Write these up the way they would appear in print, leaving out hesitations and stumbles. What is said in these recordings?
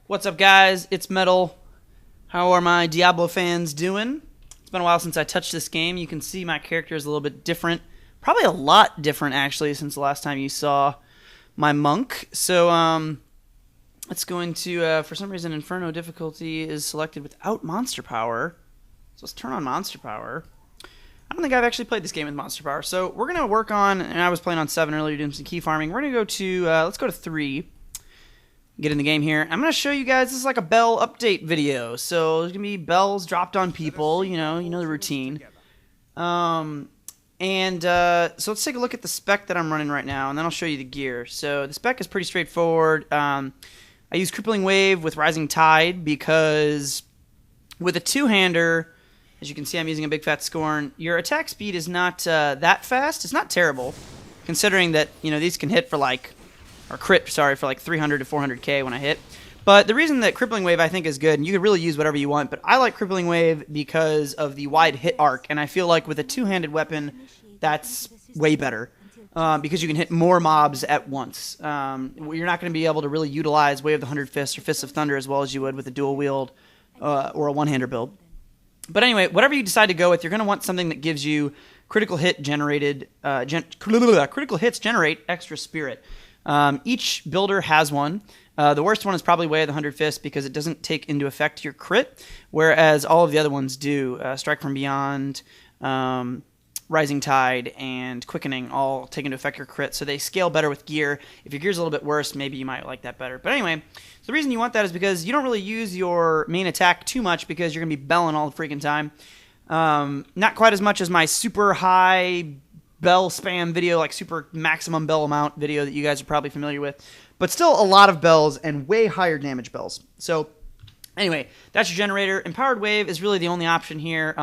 What's up, guys? It's Metal. How are my Diablo fans doing? It's been a while since I touched this game. You can see my character is a little bit different. Probably a lot different, actually, since the last time you saw my monk. So, let's go into, for some reason, Inferno difficulty is selected without monster power. So let's turn on monster power. I don't think I've actually played this game with monster power. So we're going to work on, and I was playing on 7 earlier doing some key farming. We're going to go to, let's go to 3. Get in the game here. I'm going to show you guys, this is like a bell update video. So there's going to be bells dropped on people, you know the routine. So let's take a look at the spec that I'm running right now, and then I'll show you the gear. So the spec is pretty straightforward. I use Crippling Wave with Rising Tide because with a two-hander, as you can see I'm using a Big Fat Scorn, your attack speed is not that fast. It's not terrible, considering that, these can hit for like, or crit, sorry, for like 300 to 400k when I hit. But the reason that Crippling Wave I think is good, and you can really use whatever you want, but I like Crippling Wave because of the wide hit arc, and I feel like with a two-handed weapon, that's way better. Because you can hit more mobs at once. You're not going to be able to really utilize Way of the Hundred Fists or Fists of Thunder as well as you would with a dual wield or a one-hander build. But anyway, whatever you decide to go with, you're going to want something that gives you critical hits generate extra spirit. Each builder has one. The worst one is probably Way of the Hundred Fists because it doesn't take into effect your crit, whereas all of the other ones do. Strike from Beyond, Rising Tide, and Quickening all take into effect your crit, so they scale better with gear. If your gear's a little bit worse, maybe you might like that better. But anyway, so the reason you want that is because you don't really use your main attack too much because you're going to be belling all the freaking time. Not quite as much as my super high bell spam video, like super maximum bell amount video that you guys are probably familiar with, but still a lot of bells and way higher damage bells. So anyway, that's your generator. Empowered Wave is really the only option here.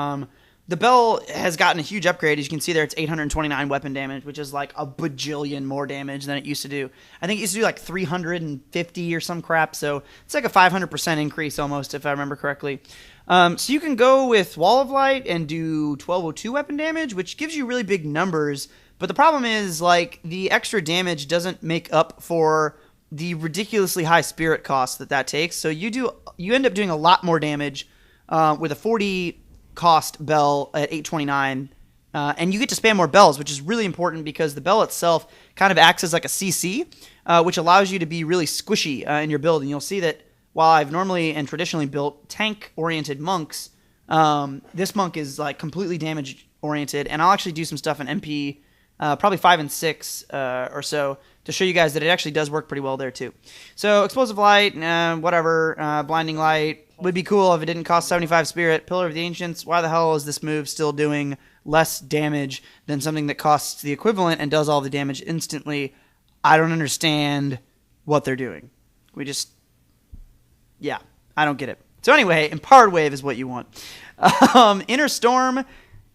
The bell has gotten a huge upgrade. As you can see there, it's 829 weapon damage, which is like a bajillion more damage than it used to do. I think it used to do like 350 or some crap, so it's like a 500% increase almost, if I remember correctly. So you can go with Wall of Light and do 1202 weapon damage, which gives you really big numbers, but the problem is, like, the extra damage doesn't make up for the ridiculously high spirit cost that takes, so you end up doing a lot more damage with a 40 cost bell at 829, and you get to spam more bells, which is really important because the bell itself kind of acts as like a CC, which allows you to be really squishy in your build. And you'll see that while I've normally and traditionally built tank-oriented monks, this monk is like completely damage-oriented, and I'll actually do some stuff in MP, probably 5 and 6 or so, to show you guys that it actually does work pretty well there too. So Explosive Light, whatever, Blinding Light, would be cool if it didn't cost 75 spirit. Pillar of the Ancients, why the hell is this move still doing less damage than something that costs the equivalent and does all the damage instantly? I don't understand what they're doing. I don't get it. So anyway, Empowered Wave is what you want. Inner Storm,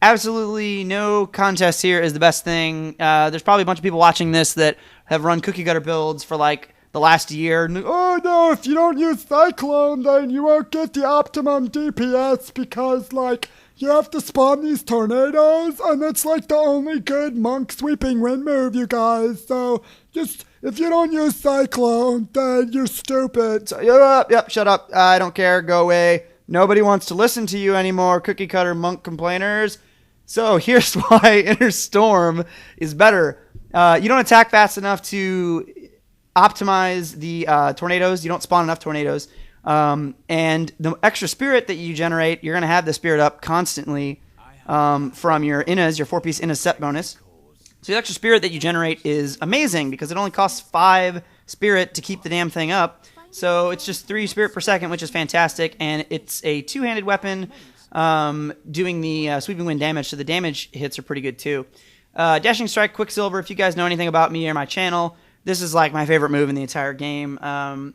absolutely no contest here, is the best thing. There's probably a bunch of people watching this that have run cookie cutter builds for like the last year. Oh no, if you don't use Cyclone, then you won't get the optimum DPS because, like, you have to spawn these tornadoes, and it's like the only good monk sweeping wind move, you guys. So just, if you don't use Cyclone, then you're stupid. So, yep, shut up. I don't care. Go away. Nobody wants to listen to you anymore, cookie cutter monk complainers. So here's why Inner Storm is better. You don't attack fast enough to optimize the tornadoes. You don't spawn enough tornadoes. And the extra spirit that you generate, you're going to have the spirit up constantly from your Innas, your 4-piece Innas set bonus. So the extra spirit that you generate is amazing because it only costs 5 spirit to keep the damn thing up. So it's just 3 spirit per second, which is fantastic. And it's a two-handed weapon doing the sweeping wind damage, so the damage hits are pretty good too. Dashing Strike, Quicksilver, if you guys know anything about me or my channel, this is like my favorite move in the entire game.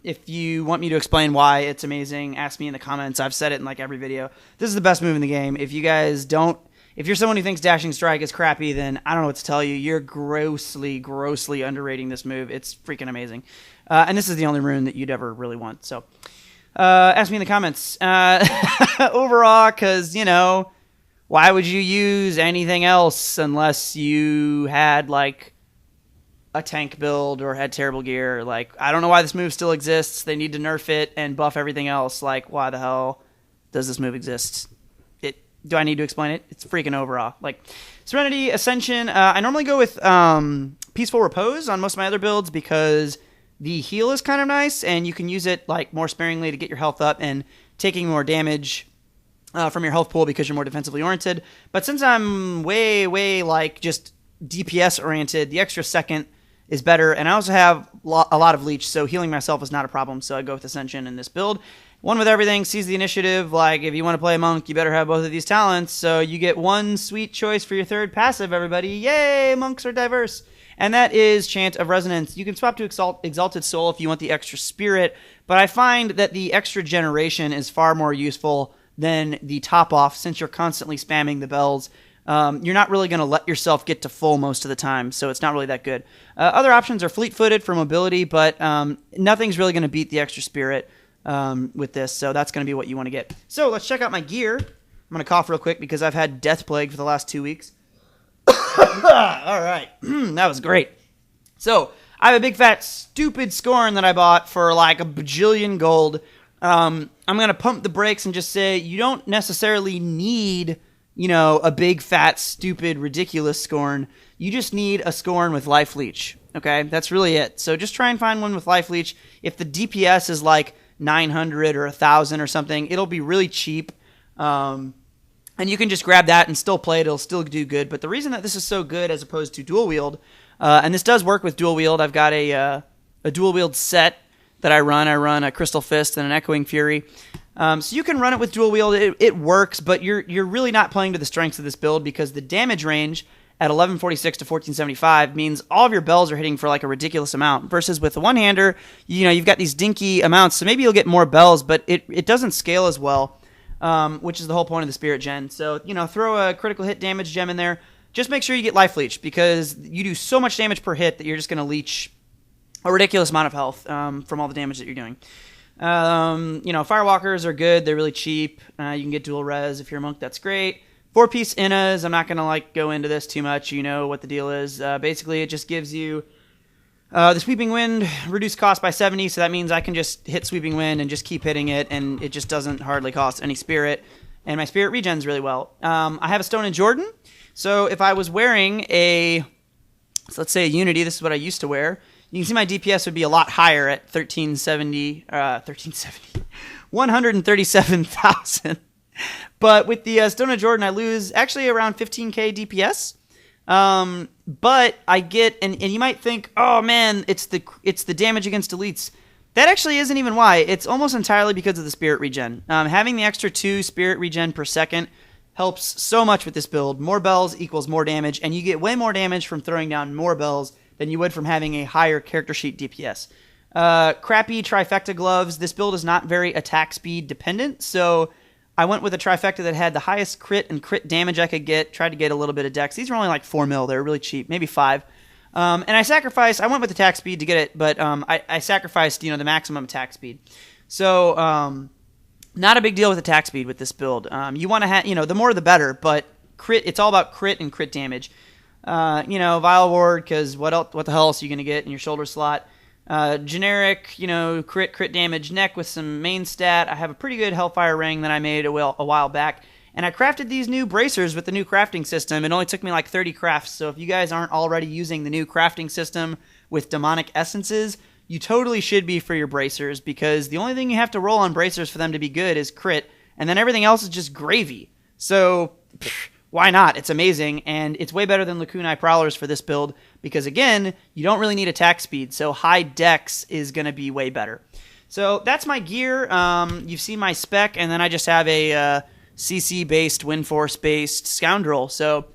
If you want me to explain why it's amazing, ask me in the comments. I've said it in like every video. This is the best move in the game. If you guys don't, if you're someone who thinks Dashing Strike is crappy, then I don't know what to tell you. You're grossly, grossly underrating this move. It's freaking amazing. And this is the only rune that you'd ever really want. So ask me in the comments. Overall, because, why would you use anything else unless you had, like, a tank build or had terrible gear. Like, I don't know why this move still exists. They need to nerf it and buff everything else. Like, why the hell does this move exist? Do I need to explain it? It's freaking overall. Like, Serenity, Ascension. I normally go with Peaceful Repose on most of my other builds because the heal is kind of nice, and you can use it like more sparingly to get your health up and taking more damage from your health pool because you're more defensively oriented. But since I'm way like just DPS oriented, the extra second is better, and I also have a lot of leech, so healing myself is not a problem. So I go with Ascension in this build. One with everything, sees the initiative. Like, if you want to play a monk, you better have both of these talents. So you get one sweet choice for your third passive, everybody. Yay, monks are diverse. And that is Chant of Resonance. You can swap to Exalted Soul if you want the extra spirit, but I find that the extra generation is far more useful than the top off since you're constantly spamming the bells. You're not really going to let yourself get to full most of the time, so it's not really that good. Other options are Fleet-Footed for mobility, but nothing's really going to beat the extra spirit with this, so that's going to be what you want to get. So let's check out my gear. I'm going to cough real quick because I've had Death Plague for the last 2 weeks. All right, that was great. So I have a big fat stupid Scorn that I bought for like a bajillion gold. I'm going to pump the brakes and just say you don't necessarily need, you know, a big fat stupid ridiculous Scorn. You just need a Scorn with Life Leech. Okay, that's really it. So just try and find one with Life Leech. If the DPS is like 900 or 1,000 or something, it'll be really cheap. And you can just grab that and still play it. It'll still do good. But the reason that this is so good as opposed to dual wield, and this does work with dual wield. I've got a dual wield set that I run. I run a Crystal Fist and an Echoing Fury. So you can run it with dual wield. It works, but you're really not playing to the strengths of this build because the damage range at 1146 to 1475 means all of your bells are hitting for like a ridiculous amount. Versus with the one-hander, you know, you've got these dinky amounts, so maybe you'll get more bells, but it doesn't scale as well. Which is the whole point of the Spirit Gen. So, you know, throw a critical hit damage gem in there. Just make sure you get Life Leech because you do so much damage per hit that you're just going to leech a ridiculous amount of health from all the damage that you're doing. You know, Firewalkers are good. They're really cheap. You can get dual res if you're a monk. That's great. 4-piece Innas. I'm not going to like go into this too much. You know what the deal is. Basically, it just gives you the Sweeping Wind, reduced cost by 70, so that means I can just hit Sweeping Wind and just keep hitting it, and it just doesn't hardly cost any spirit. And my spirit regens really well. I have a Stone in Jordan, so if I was wearing so let's say a Unity, this is what I used to wear, you can see my DPS would be a lot higher at 137,000. But with the Stone of Jordan, I lose actually around 15k DPS. But I get, and you might think, oh man, it's the damage against elites. That actually isn't even why. It's almost entirely because of the spirit regen. Having the extra 2 spirit regen per second helps so much with this build. More bells equals more damage, and you get way more damage from throwing down more bells than you would from having a higher character sheet DPS. Crappy trifecta gloves. This build is not very attack speed dependent, so I went with a trifecta that had the highest crit and crit damage I could get. Tried to get a little bit of dex. These were only like 4 mil. They were really cheap, maybe 5. And I went with attack speed to get it, but I sacrificed, you know, the maximum attack speed. So not a big deal with attack speed with this build. You want to have, you know, the more the better, but crit. It's all about crit and crit damage. You know, Vile Ward, because what the hell else are you gonna get in your shoulder slot? Generic, you know, crit damage neck with some main stat. I have a pretty good Hellfire Ring that I made a while back. And I crafted these new bracers with the new crafting system. It only took me like 30 crafts. So if you guys aren't already using the new crafting system with demonic essences, you totally should be for your bracers, because the only thing you have to roll on bracers for them to be good is crit. And then everything else is just gravy. So why not? It's amazing, and it's way better than Lacunae Prowlers for this build, because again, you don't really need attack speed, so high dex is going to be way better. So that's my gear. You've seen my spec, and then I just have a CC-based, Wind Force-based Scoundrel. So,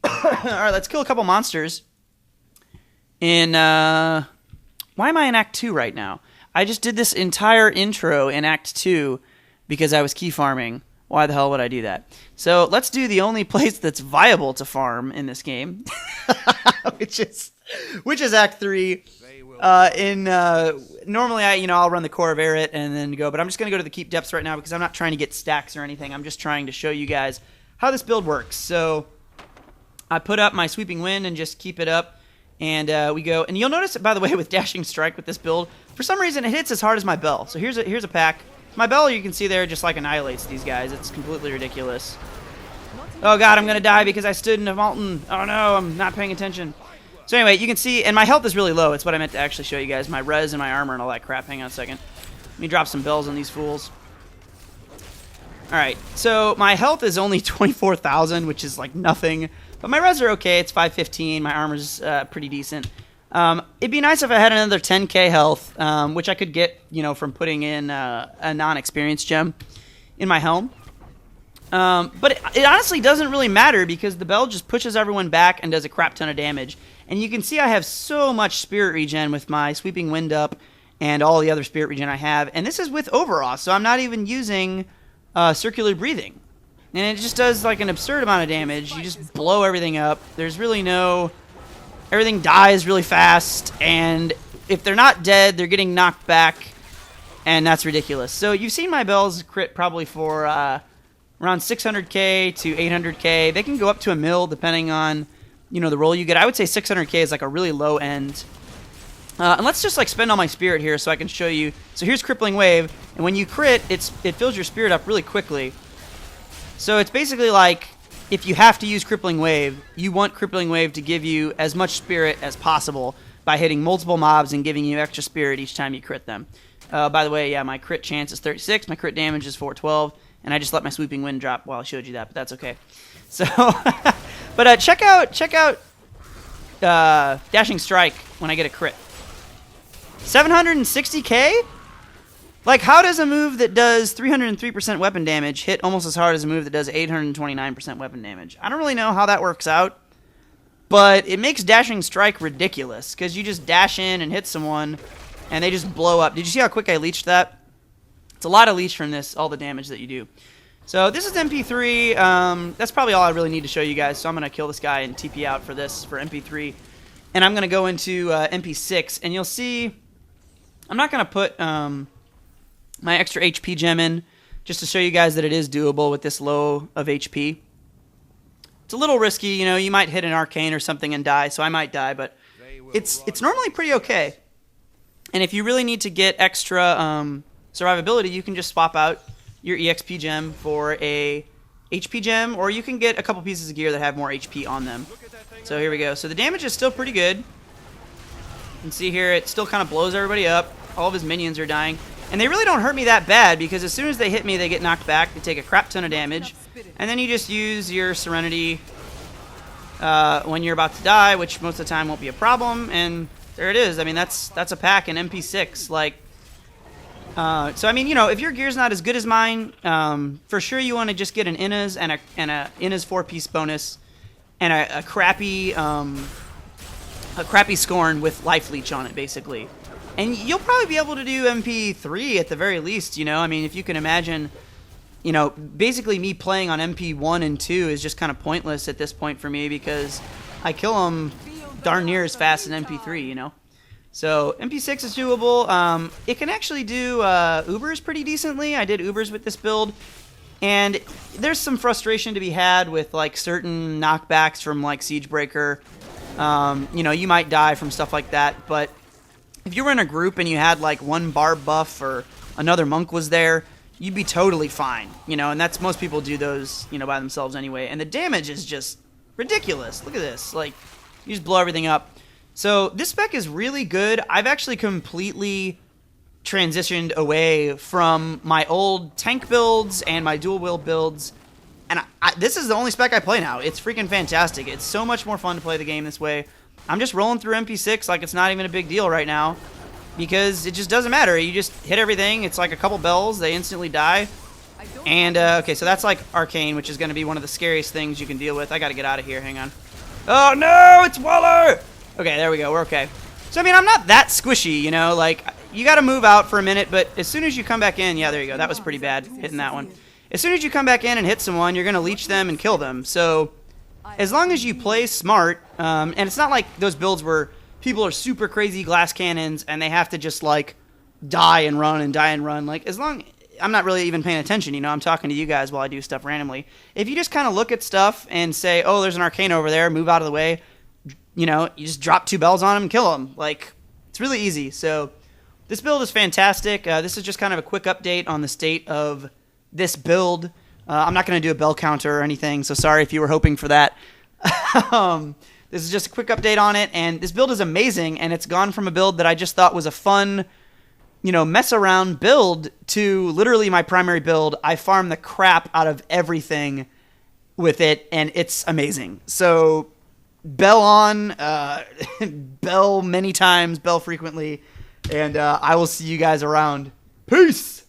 alright, let's kill a couple monsters. Why am I in Act 2 right now? I just did this entire intro in Act 2 because I was key farming. Why the hell would I do that? So let's do the only place that's viable to farm in this game, which is Act 3. Normally I'll run the Core of Erit and then go, but I'm just going to go to the Keep Depths right now because I'm not trying to get stacks or anything. I'm just trying to show you guys how this build works. So I put up my Sweeping Wind and just keep it up, And we go, and you'll notice, by the way, with Dashing Strike with this build, for some reason it hits as hard as my bell. So here's a pack. My bell, you can see there, just like annihilates these guys. It's completely ridiculous. Oh god, I'm gonna die because I stood in a mountain. Oh no, I'm not paying attention. So anyway, you can see, and my health is really low. It's what I meant to actually show you guys, my res and my armor and all that crap. Hang on a second. Let me drop some bells on these fools. Alright, so my health is only 24,000, which is like nothing. But my res are okay, it's 515, my armor's pretty decent. It'd be nice if I had another 10k health, which I could get, you know, from putting in a non-experience gem in my helm. But it honestly doesn't really matter because the bell just pushes everyone back and does a crap ton of damage. And you can see I have so much spirit regen with my sweeping wind up and all the other spirit regen I have. And this is with Overawe, so I'm not even using circular breathing. And it just does like an absurd amount of damage. You just blow everything up. There's really no... Everything dies really fast, and if they're not dead, they're getting knocked back, and that's ridiculous. So you've seen my bells crit probably for around 600k to 800k. They can go up to a mil depending on, you know, the roll you get. I would say 600k is like a really low end. And let's just like spend all my spirit here so I can show you. So here's Crippling Wave, and when you crit, it fills your spirit up really quickly. So it's basically like, if you have to use Crippling Wave, you want Crippling Wave to give you as much spirit as possible by hitting multiple mobs and giving you extra spirit each time you crit them. By the way, yeah, my crit chance is 36, my crit damage is 412, and I just let my Sweeping Wind drop while I showed you that, but that's okay. So, but check out Dashing Strike when I get a crit. 760k? Like, how does a move that does 303% weapon damage hit almost as hard as a move that does 829% weapon damage? I don't really know how that works out, but it makes Dashing Strike ridiculous, because you just dash in and hit someone, and they just blow up. Did you see how quick I leeched that? It's a lot of leech from this, all the damage that you do. So this is MP3. That's probably all I really need to show you guys, so I'm going to kill this guy and TP out for this, for MP3. And I'm going to go into MP6, and you'll see... I'm not going to put... my extra HP gem in, just to show you guys that it is doable with this low of HP. It's a little risky, you know, you might hit an arcane or something and die, so I might die, but it's normally pretty okay. And if you really need to get extra survivability, you can just swap out your EXP gem for a HP gem, or you can get a couple pieces of gear that have more HP on them. So here we go. So the damage is still pretty good. You can see here, it still kind of blows everybody up. All of his minions are dying. And they really don't hurt me that bad, because as soon as they hit me, they get knocked back. They take a crap ton of damage. And then you just use your Serenity when you're about to die, which most of the time won't be a problem. And there it is. I mean, that's a pack in MP6. Like, so I mean, you know, if your gear's not as good as mine, for sure you want to just get an Inna's and a Inna's 4-piece bonus, and a crappy Scorn with Life Leech on it, basically. And you'll probably be able to do MP3 at the very least, you know? I mean, if you can imagine, you know, basically me playing on MP1 and 2 is just kind of pointless at this point for me, because I kill them darn near as fast as MP3, you know? So MP6 is doable. It can actually do Ubers pretty decently. I did Ubers with this build. And there's some frustration to be had with, like, certain knockbacks from, like, Siegebreaker. You know, you might die from stuff like that, but... if you were in a group and you had like one barb buff or another monk was there, you'd be totally fine, you know, and that's, most people do those, you know, by themselves anyway. And the damage is just ridiculous. Look at this. Like, you just blow everything up. So this spec is really good. I've actually completely transitioned away from my old tank builds and my dual wield builds. And this is the only spec I play now. It's freaking fantastic. It's so much more fun to play the game this way. I'm just rolling through MP6 like it's not even a big deal right now, because it just doesn't matter. You just hit everything. It's like a couple bells. They instantly die. And, okay, so that's like Arcane, which is going to be one of the scariest things you can deal with. I got to get out of here. Hang on. Oh, no! It's Waller! Okay, there we go. We're okay. So, I mean, I'm not that squishy, you know? Like, you got to move out for a minute, but as soon as you come back in... yeah, there you go. That was pretty bad, hitting that one. As soon as you come back in and hit someone, you're going to leech them and kill them. So... as long as you play smart, and it's not like those builds where people are super crazy glass cannons and they have to just, like, die and run and die and run. Like, as long... I'm not really even paying attention, you know? I'm talking to you guys while I do stuff randomly. If you just kind of look at stuff and say, oh, there's an arcane over there, move out of the way, you just drop 2 bells on them and kill them. Like, it's really easy. So this build is fantastic. This is just kind of a quick update on the state of this build. I'm not going to do a bell counter or anything, so sorry if you were hoping for that. This is just a quick update on it, and this build is amazing, and it's gone from a build that I just thought was a fun, mess around build to literally my primary build. I farm the crap out of everything with it, and it's amazing. So bell on, bell many times, bell frequently, and I will see you guys around. Peace!